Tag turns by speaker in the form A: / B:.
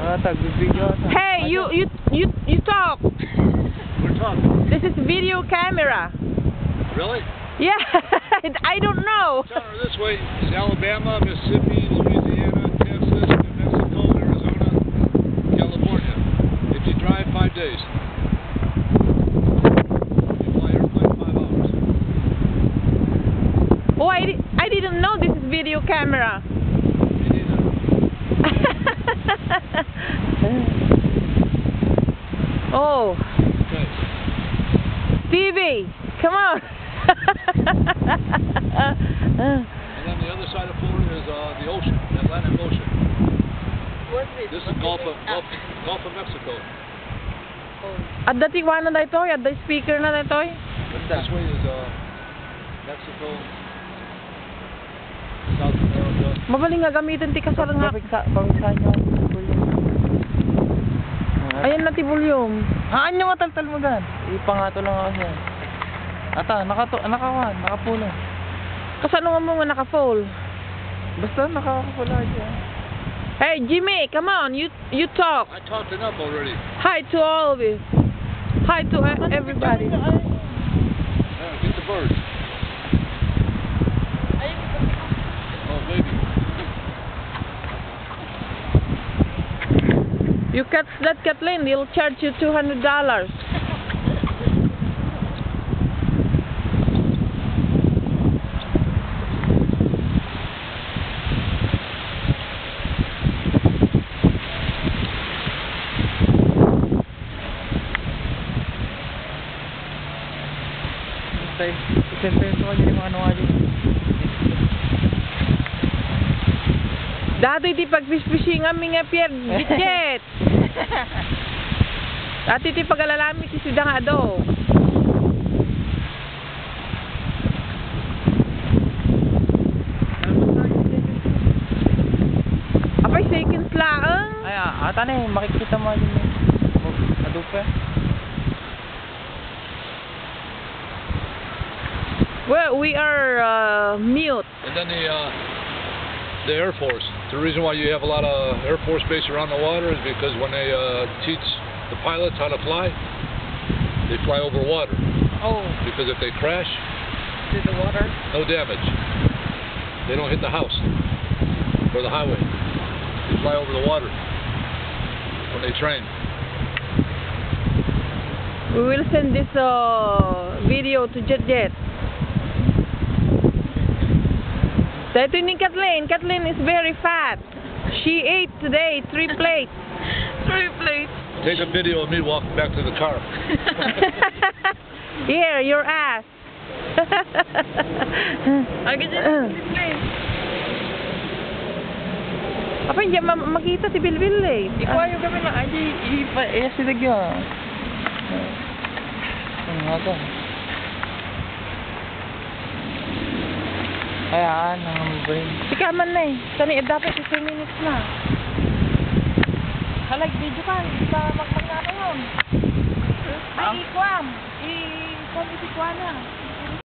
A: Hey, you talk.
B: We're talking.
A: This is video camera.
B: Really?
A: Yeah, I don't know.
B: Down this way is Alabama, Mississippi, Louisiana, Texas, New Mexico, Arizona, California. If you drive 5 days. You fly airplane 5 hours.
A: Oh, I didn't know this is video camera.
B: Me neither.
A: Oh.
B: Okay.
A: Stevie, come on.
B: And then the other side of Florida is the ocean, the Atlantic Ocean. This is Gulf of Mexico.
A: At the Tijuana na ito, at the speaker na ito.
B: This way is Mexico, South America.
A: Mabaling nga gamitin ti kasar nga.
C: Pagkaksa nyo.
A: Ayan na ti volume.
C: Haan nyo mataltal mo gan. Ipangato lang ako siya. Ata, nakapuno.
A: Kasano nga mo nga naka-fall?
C: Basta nakakapula dyan.
A: Hey Jimmy, come on, you talk.
B: I talked enough already.
A: Hi to all of you. Hi to everybody.
B: Yeah, get the birds. Oh, baby.
A: You catch that Kathleen, they'll charge you $200.
C: Isentento ko yung mga ano yun.
A: Dati ti pag-fish-fishing kami nga Pierre Gitget. Dati ti pag-alalami ti sida nga do. Apay seconds lang.
C: Ay, ata na eh, makikita mo yun. Adupe.
A: Well, we are mute.
B: And then the Air Force. The reason why you have a lot of Air Force base around the water is because when they teach the pilots how to fly, they fly over water.
C: Oh.
B: Because if they crash,
C: To the water?
B: no damage. They don't hit the house or the highway. They fly over the water when they train.
A: We will send this video to Jet. Dito ni Kathleen. Kathleen is very fat. She ate today 3 plates.
C: 3 plates.
B: Take a video of me walking back to the car.
A: Here, your ass.
C: I get it.
A: Apa hindi makita si Bilbil eh.
C: Ikaw yung kami na ay sidag yun. Ang hata. Ayan, ang brain.
A: Sikaman na eh. Tani, dapat 15 minutes na. Halag video ka. Sa magpag na yun. Ay, ikwam. Ikwam isikwa na.